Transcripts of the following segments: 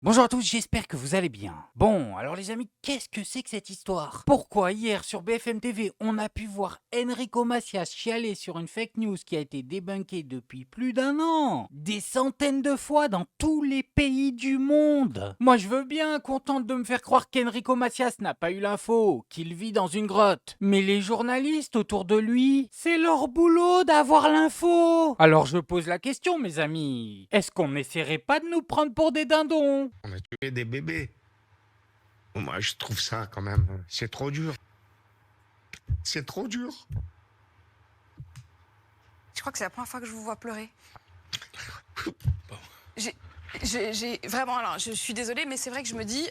Bonjour à tous, j'espère que vous allez bien. Bon, alors les amis, qu'est-ce que c'est que cette histoire? Pourquoi hier sur BFM TV, on a pu voir Enrico Macias chialer sur une fake news qui a été débunkée depuis plus d'un an? Des centaines de fois dans tous les pays du monde. Moi je veux bien qu'on tente de me faire croire qu'Enrico Macias n'a pas eu l'info, qu'il vit dans une grotte. Mais les journalistes autour de lui, c'est leur boulot d'avoir l'info. Alors je pose la question mes amis, est-ce qu'on n'essaierait pas de nous prendre pour des dindons? On a tué des bébés. Moi, je trouve ça quand même, c'est trop dur. C'est trop dur. Je crois que c'est la première fois que je vous vois pleurer. Vraiment, alors, je suis désolée, mais c'est vrai que je me dis,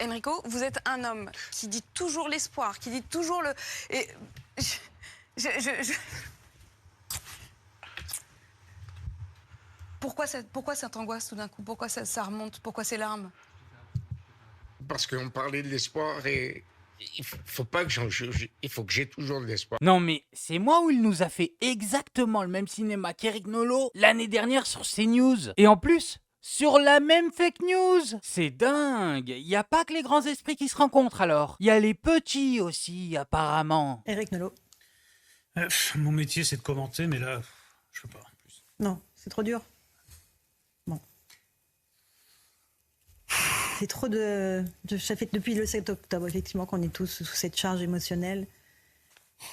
Enrico, vous êtes un homme qui dit toujours l'espoir, qui dit toujours le... Et Pourquoi cette angoisse tout d'un coup? Pourquoi ça remonte? Pourquoi ces larmes? Parce qu'on parlait de l'espoir et faut pas que il faut que j'ai toujours de l'espoir. Non mais c'est moi où il nous a fait exactement le même cinéma qu'Eric Nolot l'année dernière sur CNews. Et en plus, sur la même fake news. C'est dingue. Il n'y a pas que les grands esprits qui se rencontrent alors. Il y a les petits aussi apparemment. Eric Nolot. Mon métier, c'est de commenter, mais là, je peux pas. Non, c'est trop dur. Bon. C'est trop ça fait depuis le 7 octobre, effectivement, qu'on est tous sous cette charge émotionnelle.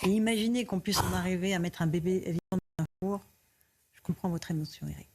Et imaginer qu'on puisse en arriver à mettre un bébé vivant dans un four. Je comprends votre émotion, Eric.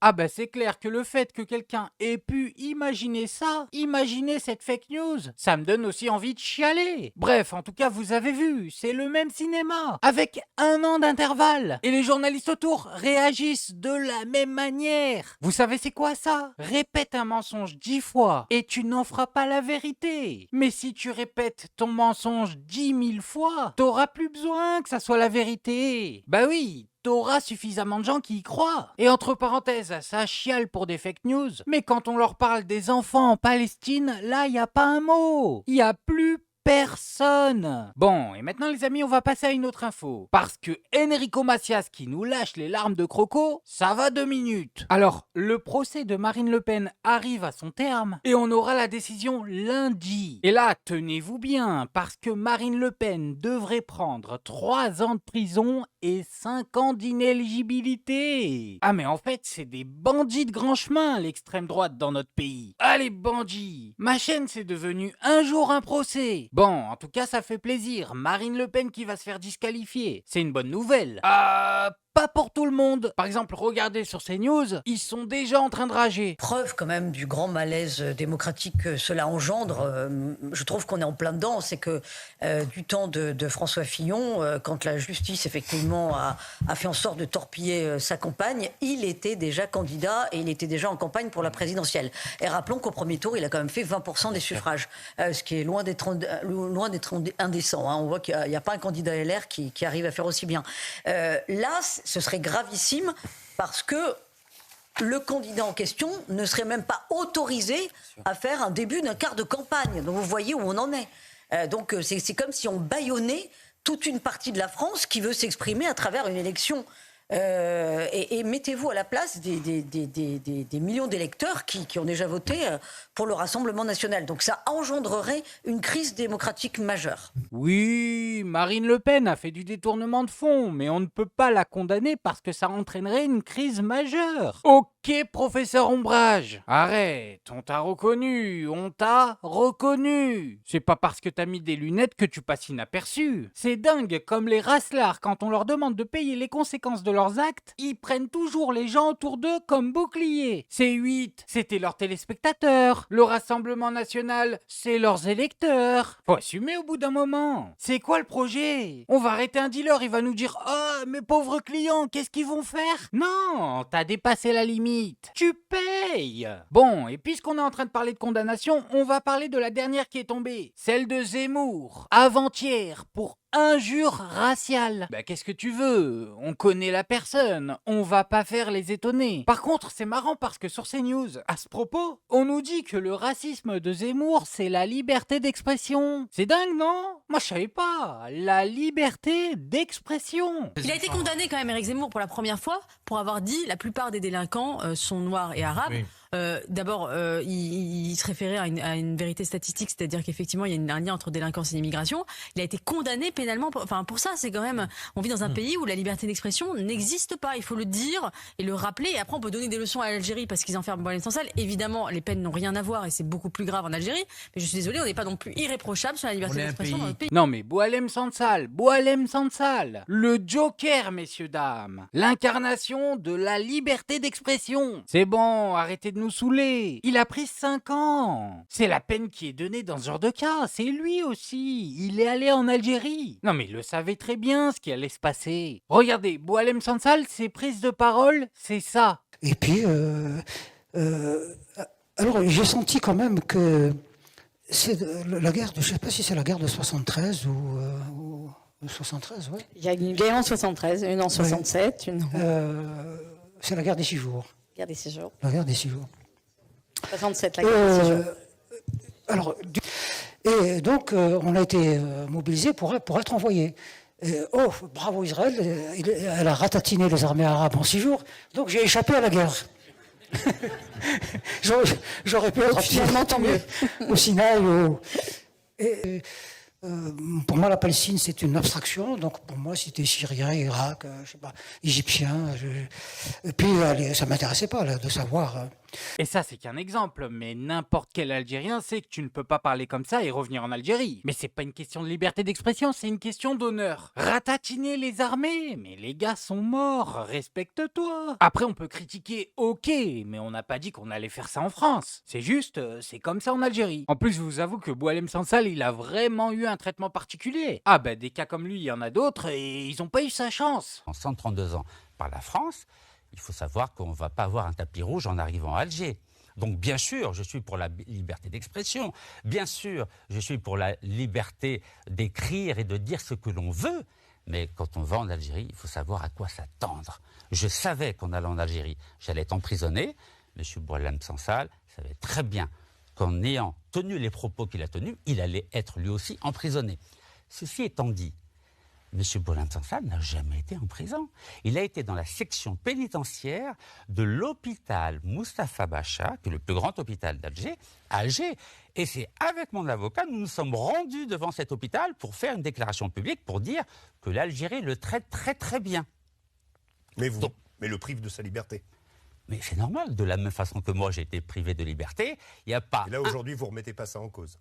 Ah bah c'est clair que le fait que quelqu'un ait pu imaginer ça, imaginer cette fake news, ça me donne aussi envie de chialer. Bref, en tout cas vous avez vu, c'est le même cinéma, avec un an d'intervalle. Et les journalistes autour réagissent de la même manière. Vous savez c'est quoi ça? Répète un mensonge 10 fois et tu n'en feras pas la vérité. Mais si tu répètes ton mensonge 10 000 fois, t'auras plus besoin que ça soit la vérité. Bah oui, t'auras suffisamment de gens qui y croient. Et entre parenthèses, ça chiale pour des fake news, mais quand on leur parle des enfants en Palestine, là, y a pas un mot. Y a plus personne. Bon, et maintenant les amis, on va passer à une autre info. Parce que Enrico Macias qui nous lâche les larmes de croco, ça va 2 minutes. Alors, le procès de Marine Le Pen arrive à son terme et on aura la décision lundi. Et là, tenez-vous bien, parce que Marine Le Pen devrait prendre 3 ans de prison et 5 ans d'inéligibilité. Ah mais en fait, c'est des bandits de grand chemin, l'extrême droite dans notre pays. Allez bandits, ma chaîne c'est devenu un jour un procès. Bon, en tout cas, ça fait plaisir. Marine Le Pen qui va se faire disqualifier. C'est une bonne nouvelle. Pas pour tout le monde. Par exemple, regardez sur CNews, ils sont déjà en train de rager. Preuve quand même du grand malaise démocratique que cela engendre. Je trouve qu'on est en plein dedans. C'est que du temps de François Fillon, quand la justice effectivement a fait en sorte de torpiller sa campagne, il était déjà candidat et il était déjà en campagne pour la présidentielle. Et rappelons qu'au premier tour, il a quand même fait 20% des suffrages, ce qui est loin d'être indécent. Hein. On voit qu'il n'y a pas un candidat LR qui arrive à faire aussi bien. Là, ce serait gravissime parce que le candidat en question ne serait même pas autorisé à faire un début d'un quart de campagne. Donc vous voyez où on en est. Donc c'est comme si on bâillonnait toute une partie de la France qui veut s'exprimer à travers une élection. Et mettez-vous à la place des millions d'électeurs qui ont déjà voté pour le Rassemblement national. Donc ça engendrerait une crise démocratique majeure. Oui, Marine Le Pen a fait du détournement de fonds, mais on ne peut pas la condamner parce que ça entraînerait une crise majeure. Ok, professeur Ombrage, arrête, on t'a reconnu, C'est pas parce que t'as mis des lunettes que tu passes inaperçu. C'est dingue, comme les raslards, quand on leur demande de payer les conséquences de leurs actes, ils prennent toujours les gens autour d'eux comme boucliers. C8, c'était leurs téléspectateurs. Le Rassemblement national, c'est leurs électeurs. Faut assumer au bout d'un moment. C'est quoi le projet? On va arrêter un dealer, il va nous dire « Oh, mes pauvres clients, qu'est-ce qu'ils vont faire ?» Non, t'as dépassé la limite. Tu payes. Bon, et puisqu'on est en train de parler de condamnation, on va parler de la dernière qui est tombée. Celle de Zemmour, avant-hier, pour injure raciale. Bah qu'est-ce que tu veux? On connaît la personne, on va pas faire les étonner. Par contre, c'est marrant parce que sur CNews, à ce propos, on nous dit que le racisme de Zemmour, c'est la liberté d'expression. C'est dingue, non? Moi je savais pas. La liberté d'expression. Il a été condamné quand même, Éric Zemmour, pour la première fois, pour avoir dit la plupart des délinquants sont noirs et arabes. Oui. D'abord, il se référait à une vérité statistique, c'est-à-dire qu'effectivement, il y a un lien entre délinquance et immigration. Il a été condamné pénalement. Pour ça, c'est quand même. On vit dans un pays où la liberté d'expression n'existe pas. Il faut le dire et le rappeler. Et après, on peut donner des leçons à l'Algérie parce qu'ils enferment Boualem Sansal. Évidemment, les peines n'ont rien à voir et c'est beaucoup plus grave en Algérie. Mais je suis désolée, on n'est pas non plus irréprochable sur la liberté d'expression dans notre pays. Non mais Boualem Sansal, le Joker, messieurs, dames. L'incarnation de la liberté d'expression. C'est bon, arrêtez de nous saouler. Il a pris 5 ans. C'est la peine qui est donnée dans ce genre de cas. C'est lui aussi. Il est allé en Algérie. Non mais il le savait très bien ce qui allait se passer. Regardez, Boualem Sansal, ses prises de parole, c'est ça. Et puis, alors j'ai senti quand même que c'est la guerre, je ne sais pas si c'est la guerre de 73 ou 73, oui. Il y a une guerre en 73, une en 67, une c'est la guerre des 6 jours. guerre des 6 jours. La guerre des 6 jours. 67, la guerre des 6 jours. Alors, et donc, on a été mobilisés pour être envoyés. Oh, bravo Israël, elle a ratatiné les armées arabes en 6 jours, donc j'ai échappé à la guerre. J'aurais pu être finalement tant mieux au Sinaï. Pour moi, la Palestine, c'est une abstraction. Donc, pour moi, c'était Syrien, Irak, je sais pas, Égyptien. Et puis, ça m'intéressait pas là, de savoir. Et ça, c'est qu'un exemple, mais n'importe quel Algérien sait que tu ne peux pas parler comme ça et revenir en Algérie. Mais c'est pas une question de liberté d'expression, c'est une question d'honneur. Ratatiner les armées, mais les gars sont morts, respecte-toi. Après, on peut critiquer, ok, mais on n'a pas dit qu'on allait faire ça en France. C'est juste, c'est comme ça en Algérie. En plus, je vous avoue que Boualem Sansal, il a vraiment eu un traitement particulier. Ah bah, des cas comme lui, il y en a d'autres et ils ont pas eu sa chance. En 132 ans par la France, il faut savoir qu'on ne va pas avoir un tapis rouge en arrivant à Alger. Donc bien sûr, je suis pour la liberté d'expression. Bien sûr, je suis pour la liberté d'écrire et de dire ce que l'on veut. Mais quand on va en Algérie, il faut savoir à quoi s'attendre. Je savais qu'en allant en Algérie, j'allais être emprisonné. M. Boualem Sansal savait très bien qu'en ayant tenu les propos qu'il a tenus, il allait être lui aussi emprisonné. Ceci étant dit, M. Boualem Sansal n'a jamais été en prison. Il a été dans la section pénitentiaire de l'hôpital Moustapha Bacha, qui est le plus grand hôpital d'Alger, à Alger. Et c'est avec mon avocat, nous nous sommes rendus devant cet hôpital pour faire une déclaration publique pour dire que l'Algérie le traite très très bien. Mais le prive de sa liberté. Mais c'est normal, de la même façon que moi j'ai été privé de liberté, il n'y a pas... Et là aujourd'hui, vous ne remettez pas ça en cause.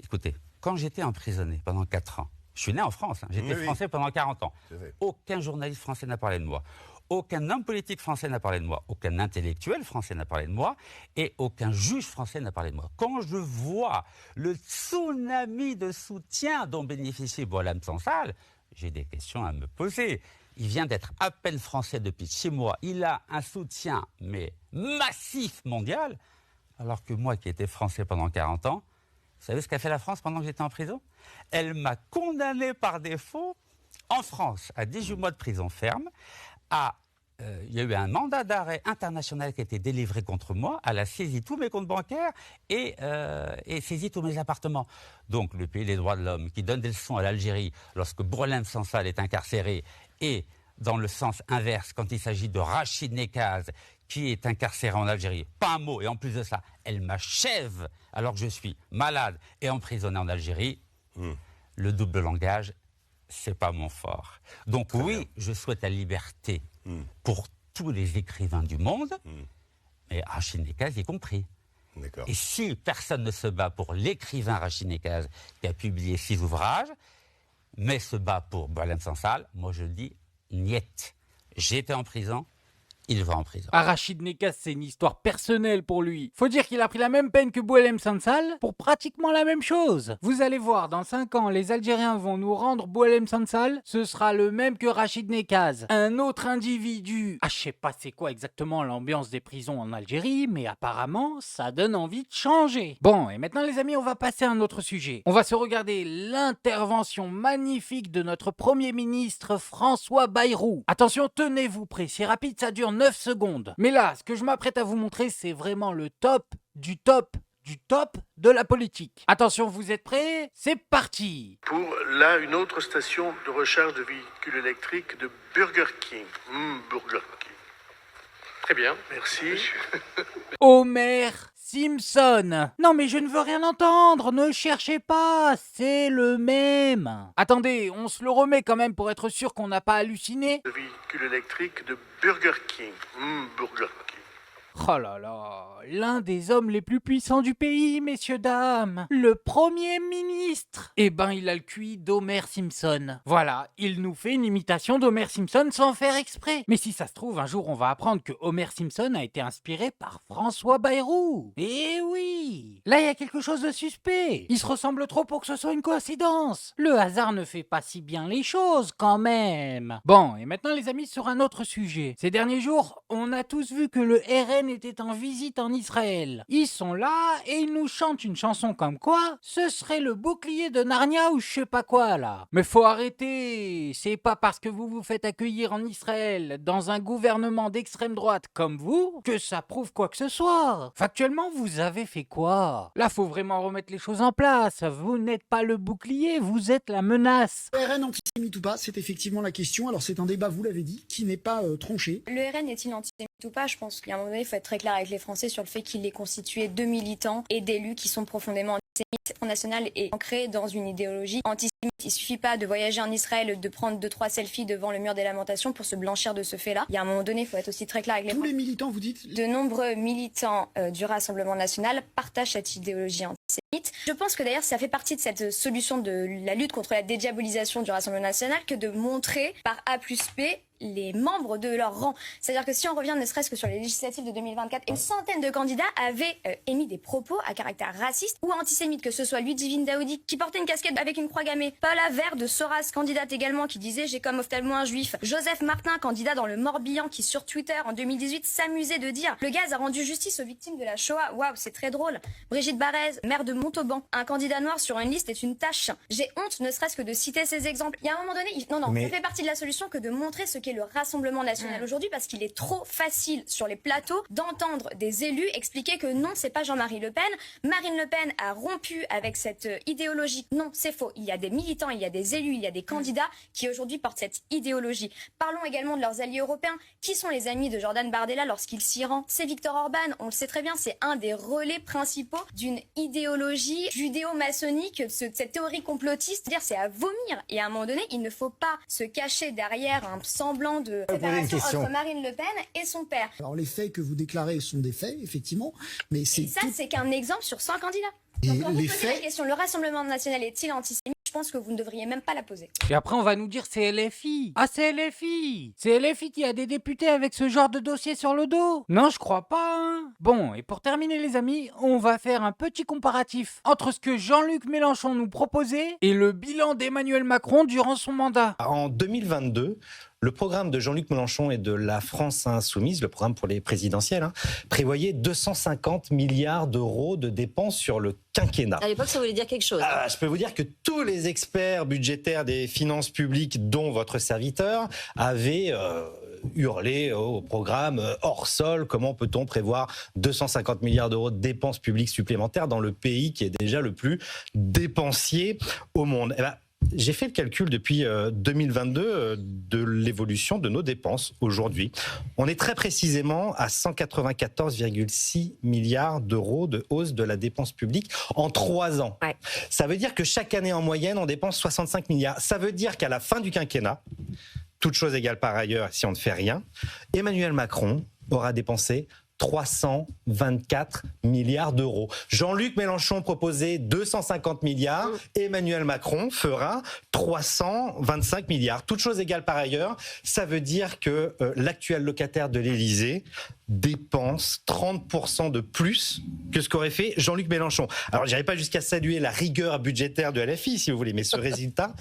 Écoutez, quand j'étais emprisonné pendant 4 ans, je suis né en France, j'étais français pendant 40 ans. Aucun journaliste français n'a parlé de moi. Aucun homme politique français n'a parlé de moi. Aucun intellectuel français n'a parlé de moi. Et aucun juge français n'a parlé de moi. Quand je vois le tsunami de soutien dont bénéficie Boualem Sansal, j'ai des questions à me poser. Il vient d'être à peine français depuis 6 mois. Il a un soutien, mais massif, mondial. Alors que moi, qui étais français pendant 40 ans, vous savez ce qu'a fait la France pendant que j'étais en prison? Elle m'a condamné par défaut en France à 18 mois de prison ferme. Il y a eu un mandat d'arrêt international qui a été délivré contre moi. Elle a saisi tous mes comptes bancaires et saisi tous mes appartements. Donc le pays des droits de l'homme qui donne des leçons à l'Algérie lorsque Boualem Sansal est incarcéré, et dans le sens inverse quand il s'agit de Rachid Nekaz qui est incarcéré en Algérie. Pas un mot. Et en plus de ça, elle m'achève alors que je suis malade et emprisonné en Algérie. Le double langage, c'est pas mon fort. Donc oui, je souhaite la liberté pour tous les écrivains du monde, mais Rachid Nekaz y compris. Et si personne ne se bat pour l'écrivain Rachid Nekaz qui a publié 6 ouvrages, mais se bat pour Boualem Sansal, moi je dis niet. J'ai été en prison, il va en prison. Rachid Nekaz, c'est une histoire personnelle pour lui. Faut dire qu'il a pris la même peine que Boualem Sansal pour pratiquement la même chose. Vous allez voir, dans 5 ans, les Algériens vont nous rendre Boualem Sansal. Ce sera le même que Rachid Nekaz. Un autre individu. Je sais pas c'est quoi exactement l'ambiance des prisons en Algérie, mais apparemment, ça donne envie de changer. Bon, et maintenant les amis, on va passer à un autre sujet. On va se regarder l'intervention magnifique de notre Premier ministre François Bayrou. Attention, tenez-vous prêts, c'est rapide, ça dure 9 secondes. Mais là, ce que je m'apprête à vous montrer, c'est vraiment le top du top du top de la politique. Attention, vous êtes prêts? C'est parti! Pour là, une autre station de recharge de véhicules électriques de Burger King. Burger King. Très bien, merci. Homer Simpson. Non mais je ne veux rien entendre, ne cherchez pas, c'est le même. Attendez, on se le remet quand même pour être sûr qu'on n'a pas halluciné. Le véhicule électrique de Burger King. Burger King. Oh là là, l'un des hommes les plus puissants du pays, messieurs, dames. Le Premier ministre. Eh ben, il a le QI d'Homer Simpson. Voilà, il nous fait une imitation d'Homer Simpson sans faire exprès. Mais si ça se trouve, un jour, on va apprendre que Homer Simpson a été inspiré par François Bayrou. Eh oui. Là, il y a quelque chose de suspect. Ils se ressemblent trop pour que ce soit une coïncidence. Le hasard ne fait pas si bien les choses, quand même. Bon, et maintenant, les amis, sur un autre sujet. Ces derniers jours, on a tous vu que le RN était en visite en Israël. Ils sont là et ils nous chantent une chanson comme quoi ce serait le bouclier de Narnia ou je sais pas quoi là. Mais faut arrêter. C'est pas parce que vous vous faites accueillir en Israël dans un gouvernement d'extrême droite comme vous que ça prouve quoi que ce soit. Factuellement, vous avez fait quoi? Là, faut vraiment remettre les choses en place. Vous n'êtes pas le bouclier, vous êtes la menace. Le RN antisémite ou pas, c'est effectivement la question. Alors c'est un débat, vous l'avez dit, qui n'est pas tranché. Le RN est-il antisémite ou pas? Je pense qu'à un moment donné, il faut être très clair avec les Français sur le fait qu'il est constitué de militants et d'élus qui sont profondément antisémites. Le Front National est ancré dans une idéologie antisémite. Il suffit pas de voyager en Israël, de prendre 2-3 selfies devant le mur des lamentations pour se blanchir de ce fait-là. Il y a un moment donné, il faut être aussi très clair avec les Français. Tous les militants, vous dites? De nombreux militants du Rassemblement National partagent cette idéologie antisémite. Je pense que d'ailleurs, ça fait partie de cette solution de la lutte contre la dédiabolisation du Rassemblement National que de montrer par A plus B les membres de leur rang. C'est-à-dire que si on revient ne serait-ce que sur les législatives de 2024, une centaine de candidats avaient émis des propos à caractère raciste ou antisémite, que ce soit Ludivine Daoudi qui portait une casquette avec une croix gammée, Paula Vert de Soras, candidate également, qui disait j'ai comme ophtalmo un juif, Joseph Martin, candidat dans le Morbihan, qui sur Twitter en 2018 s'amusait de dire le gaz a rendu justice aux victimes de la Shoah. Waouh, c'est très drôle. Brigitte Barrez, maire de Montauban, un candidat noir sur une liste est une tâche. J'ai honte ne serait-ce que de citer ces exemples. Il y a un moment donné, ça fait partie de la solution que de montrer ce qu'est le Rassemblement National aujourd'hui, parce qu'il est trop facile sur les plateaux d'entendre des élus expliquer que non, c'est pas Jean-Marie Le Pen. Marine Le Pen a rompu avec cette idéologie. Non, c'est faux. Il y a des militants, il y a des élus, il y a des candidats qui aujourd'hui portent cette idéologie. Parlons également de leurs alliés européens. Qui sont les amis de Jordan Bardella lorsqu'il s'y rend? C'est Viktor Orban, on le sait très bien, c'est un des relais principaux d'une idéologie judéo-maçonnique, cette théorie complotiste. C'est à vomir. Et à un moment donné, il ne faut pas se cacher derrière un semblant de séparation entre Marine Le Pen et son père. Alors les faits que vous déclarez sont des faits, effectivement, mais c'est c'est qu'un exemple sur 100 candidats. Et Donc quand vous les posez faits... la question, le Rassemblement National est-il antisémite? Je pense que vous ne devriez même pas la poser. Et après, on va nous dire c'est LFI. Ah, c'est LFI. C'est LFI qui a des députés avec ce genre de dossier sur le dos. Non, je crois pas. Hein. Bon, et pour terminer, les amis, on va faire un petit comparatif entre ce que Jean-Luc Mélenchon nous proposait et le bilan d'Emmanuel Macron durant son mandat. En 2022, le programme de Jean-Luc Mélenchon et de la France Insoumise, le programme pour les présidentielles, prévoyait 250 milliards d'euros de dépenses sur le quinquennat. À l'époque, ça voulait dire quelque chose. Je peux vous dire que tous les experts budgétaires des finances publiques, dont votre serviteur, avaient hurlé au programme hors sol. Comment peut-on prévoir 250 milliards d'euros de dépenses publiques supplémentaires dans le pays qui est déjà le plus dépensier au monde? J'ai fait le calcul depuis 2022 de l'évolution de nos dépenses aujourd'hui. On est très précisément à 194,6 milliards d'euros de hausse de la dépense publique en 3 ans. Ouais. Ça veut dire que chaque année en moyenne, on dépense 65 milliards. Ça veut dire qu'à la fin du quinquennat, toutes choses égales par ailleurs, si on ne fait rien, Emmanuel Macron aura dépensé 324 milliards d'euros. Jean-Luc Mélenchon proposait 250 milliards, Emmanuel Macron fera 325 milliards. Toutes choses égales par ailleurs, ça veut dire que l'actuel locataire de l'Élysée dépense 30% de plus que ce qu'aurait fait Jean-Luc Mélenchon. Alors, j'irai pas jusqu'à saluer la rigueur budgétaire de LFI, si vous voulez, mais ce résultat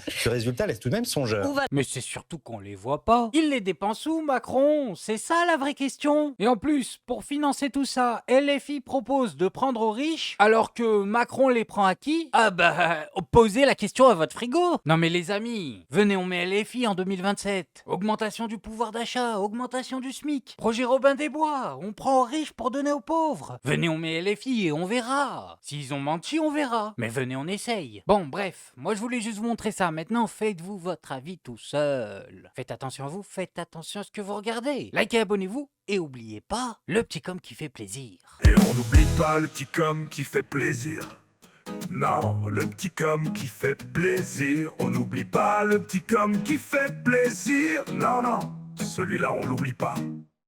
laisse tout de même songeur. Mais c'est surtout qu'on les voit pas. Il les dépense où, Macron? C'est ça la vraie question. Et en plus, pour financer tout ça, LFI propose de prendre aux riches, alors que Macron les prend à qui? Ah bah, posez la question à votre frigo. Non mais les amis, venez, on met LFI en 2027. Augmentation du pouvoir d'achat, augmentation du SMIC, projet Robin des Bois. pas. On prend aux riches pour donner aux pauvres. Venez, on met LFI et on verra. S'ils ont menti, on verra. Mais venez, on essaye. Bon, bref, moi je voulais juste vous montrer ça. Maintenant, faites-vous votre avis tout seul. Faites attention à vous, faites attention à ce que vous regardez. Likez, abonnez-vous et oubliez pas le petit com qui fait plaisir. Et on n'oublie pas le petit com qui fait plaisir. Non, le petit com qui fait plaisir. On n'oublie pas le petit com qui fait plaisir. Non, non, celui-là on l'oublie pas.